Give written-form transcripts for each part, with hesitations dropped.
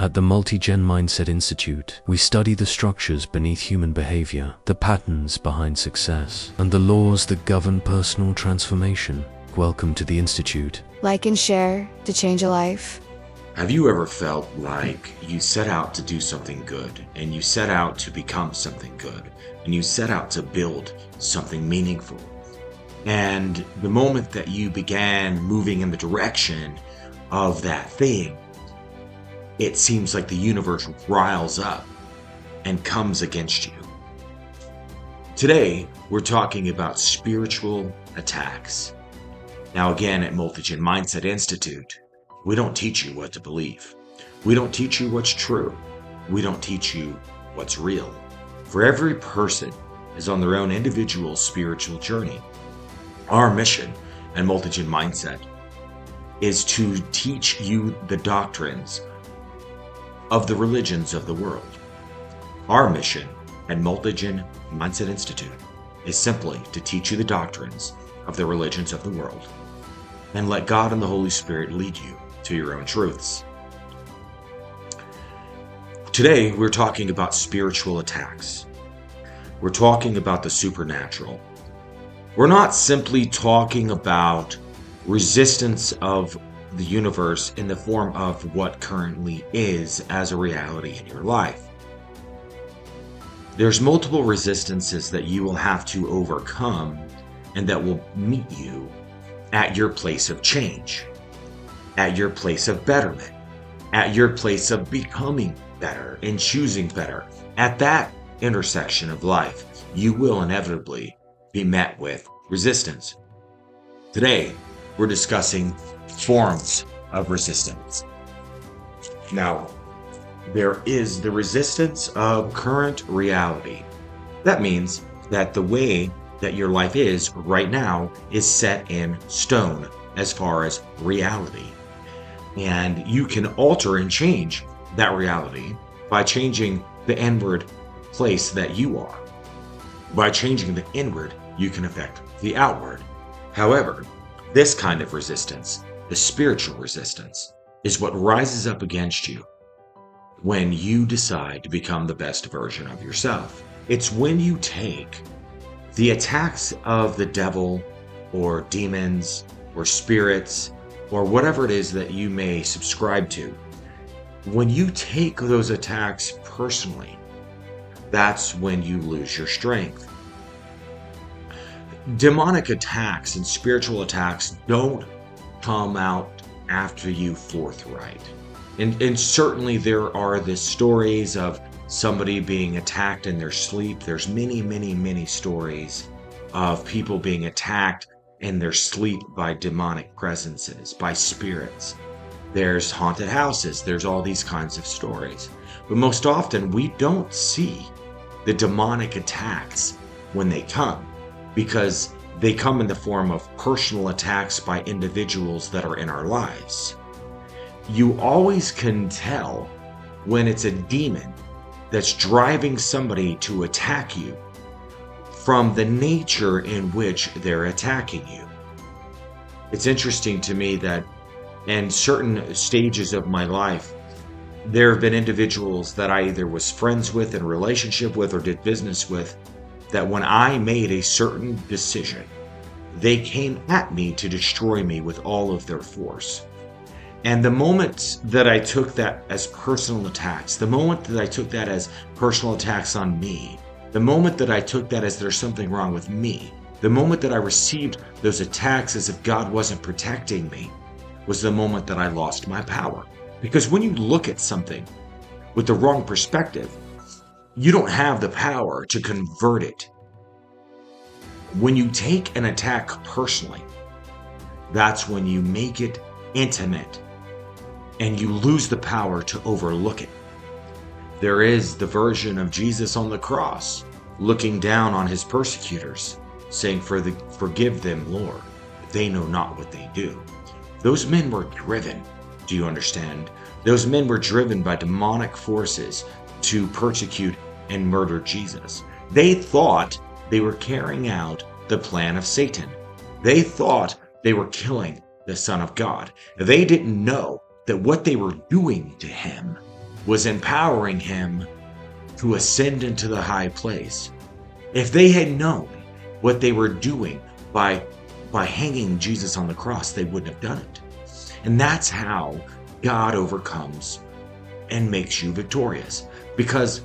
At the MultiGen Mindset Institute, we study the structures beneath human behavior, the patterns behind success, and the laws that govern personal transformation. Welcome to the Institute. Like and share to change a life. Have you ever felt like you set out to do something good, and you set out to become something good, and you set out to build something meaningful? And the moment that you began moving in the direction of that thing, it seems like the universe riles up and comes against you. Today, we're talking about spiritual attacks. Now again, at MultiGen Mindset Institute, we don't teach you what to believe. We don't teach you what's true. We don't teach you what's real. For every person is on their own individual spiritual journey. Our mission at MultiGen Mindset is to teach you the doctrines of the religions of the world. Our mission at MultiGen Mindset Institute is simply to teach you the doctrines of the religions of the world and let God and the Holy Spirit lead you to your own truths. Today, we're talking about spiritual attacks. We're talking about the supernatural. We're not simply talking about resistance of the universe in the form of what currently is as a reality in your life. There's multiple resistances that you will have to overcome and that will meet you at your place of change, at your place of betterment, at your place of becoming better and choosing better. At that intersection of life, you will inevitably be met with resistance. Today, we're discussing forms of resistance. Now, there is the resistance of current reality. That means that the way that your life is right now is set in stone as far as reality. And you can alter and change that reality by changing the inward place that you are. By changing the inward, you can affect the outward. However, this kind of resistance, the spiritual resistance, is what rises up against you when you decide to become the best version of yourself. It's when you take the attacks of the devil or demons or spirits or whatever it is that you may subscribe to. When you take those attacks personally, that's when you lose your strength. Demonic attacks and spiritual attacks don't come out after you forthright. And certainly there are the stories of somebody being attacked in their sleep. There's many stories of people being attacked in their sleep by demonic presences, by spirits. There's haunted houses. There's all these kinds of stories. But most often we don't see the demonic attacks when they come, because they come in the form of personal attacks by individuals that are in our lives. You always can tell when it's a demon that's driving somebody to attack you from the nature in which they're attacking you. It's interesting to me that in certain stages of my life, there have been individuals that I either was friends with, in a relationship with, or did business with, that when I made a certain decision, they came at me to destroy me with all of their force. And the moment that I took that as personal attacks, the moment that I took that as personal attacks on me, the moment that I took that as there's something wrong with me, the moment that I received those attacks as if God wasn't protecting me, was the moment that I lost my power. Because when you look at something with the wrong perspective, you don't have the power to convert it. When you take an attack personally, that's when you make it intimate and you lose the power to overlook it. There is the version of Jesus on the cross looking down on his persecutors, saying, "Forgive them, Lord. They know not what they do." Those men were driven, do you understand? Those men were driven by demonic forces to persecute and murder Jesus. They thought they were carrying out the plan of Satan. They thought they were killing the Son of God. They didn't know that what they were doing to him was empowering him to ascend into the high place. If they had known what they were doing by hanging Jesus on the cross, they wouldn't have done it. And that's how God overcomes and makes you victorious. Because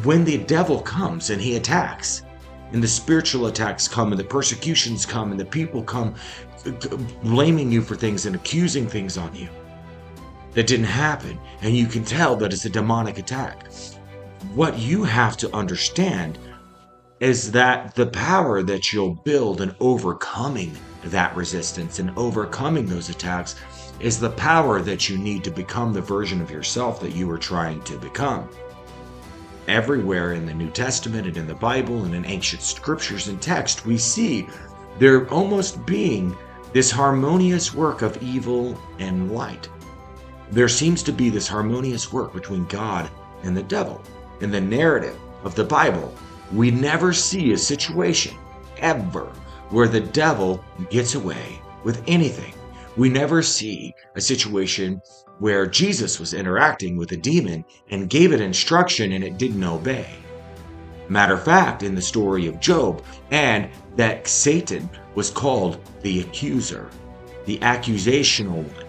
when the devil comes and he attacks, and the spiritual attacks come, and the persecutions come, and the people come blaming you for things and accusing things on you that didn't happen, and you can tell that it's a demonic attack. What you have to understand is that the power that you'll build in overcoming that resistance and overcoming those attacks is the power that you need to become the version of yourself that you were trying to become. Everywhere in the New Testament and in the Bible and in ancient scriptures and text, we see there almost being this harmonious work of evil and light. There seems to be this harmonious work between God and the devil. In the narrative of the Bible, we never see a situation, ever, where the devil gets away with anything. We never see a situation where Jesus was interacting with a demon and gave it instruction and it didn't obey. Matter of fact, in the story of Job, and that Satan was called the accuser, the accusational one,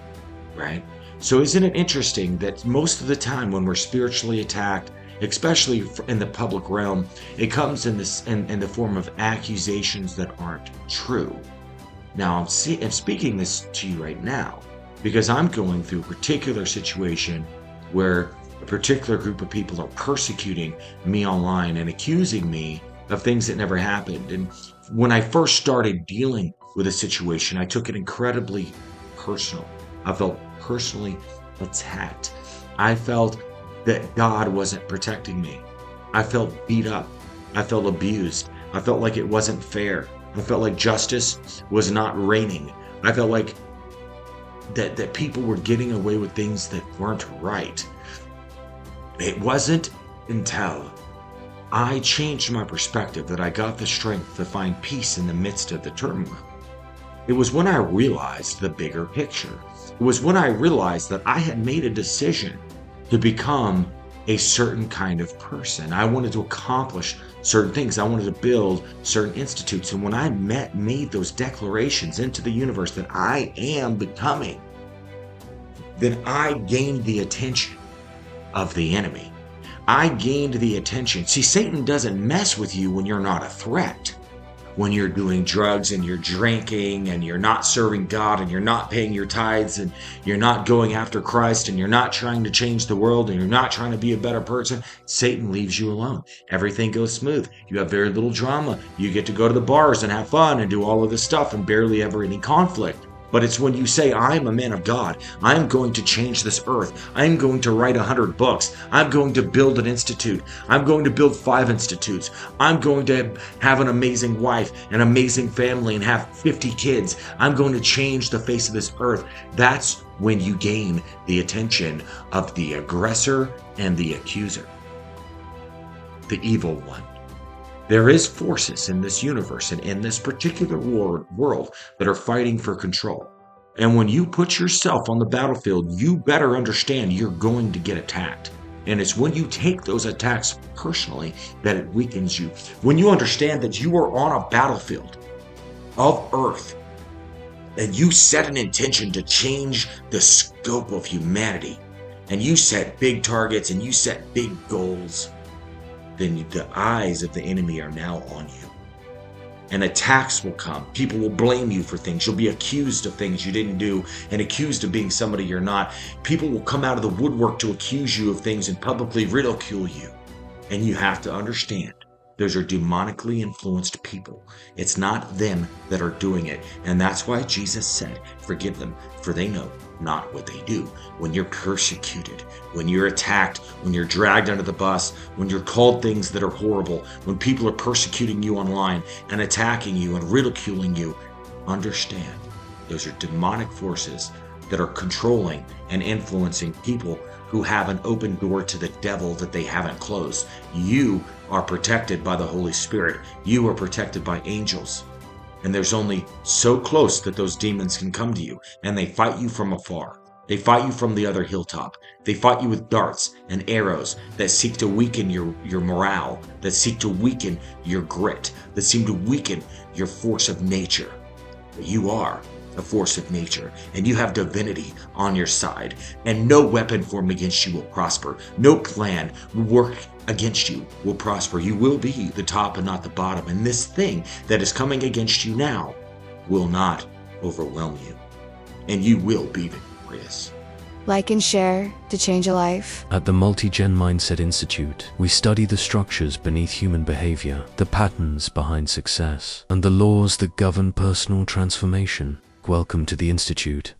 right? So isn't it interesting that most of the time when we're spiritually attacked, especially in the public realm, it comes in the form of accusations that aren't true. Now, I'm speaking this to you right now because I'm going through a particular situation where a particular group of people are persecuting me online and accusing me of things that never happened. And when I first started dealing with a situation, I took it incredibly personal. I felt personally attacked. I felt that God wasn't protecting me. I felt beat up. I felt abused. I felt like it wasn't fair. I felt like justice was not reigning. I felt like that people were getting away with things that weren't right. It wasn't until I changed my perspective that I got the strength to find peace in the midst of the turmoil. It was when I realized the bigger picture. It was when I realized that I had made a decision to become a certain kind of person. I wanted to accomplish certain things. I wanted to build certain institutes. And when I made those declarations into the universe that I am becoming, then I gained the attention of the enemy. I gained the attention. See, Satan doesn't mess with you when you're not a threat. When you're doing drugs and you're drinking and you're not serving God and you're not paying your tithes and you're not going after Christ and you're not trying to change the world and you're not trying to be a better person, Satan leaves you alone. Everything goes smooth. You have very little drama. You get to go to the bars and have fun and do all of this stuff and barely ever any conflict. But it's when you say, I'm a man of God, I'm going to change this earth, I'm going to write 100 books, I'm going to build an institute, I'm going to build 5 institutes, I'm going to have an amazing wife, an amazing family, and have 50 kids, I'm going to change the face of this earth. That's when you gain the attention of the aggressor and the accuser, the evil one. There is forces in this universe and in this particular world that are fighting for control. And when you put yourself on the battlefield, you better understand you're going to get attacked. And it's when you take those attacks personally that it weakens you. When you understand that you are on a battlefield of earth and you set an intention to change the scope of humanity, and you set big targets and you set big goals, then the eyes of the enemy are now on you. And attacks will come. People will blame you for things. You'll be accused of things you didn't do and accused of being somebody you're not. People will come out of the woodwork to accuse you of things and publicly ridicule you. And you have to understand, those are demonically influenced people. It's not them that are doing it. And that's why Jesus said, forgive them, for they know not what they do. When you're persecuted, when you're attacked, when you're dragged under the bus, when you're called things that are horrible, when people are persecuting you online and attacking you and ridiculing you, understand those are demonic forces that are controlling and influencing people who have an open door to the devil that they haven't closed. You are protected by the Holy Spirit. You are protected by angels. And there's only so close that those demons can come to you, and they fight you from afar. They fight you from the other hilltop. They fight you with darts and arrows that seek to weaken your morale, that seek to weaken your grit, that seem to weaken your force of nature. But you are the force of nature, and you have divinity on your side, and no weapon formed against you will prosper. No plan will work against you will prosper. You will be the top and not the bottom, and this thing that is coming against you now will not overwhelm you, and you will be victorious. Like and share to change a life. At the MultiGen Mindset Institute, we study the structures beneath human behavior, the patterns behind success, and the laws that govern personal transformation. Welcome to the Institute.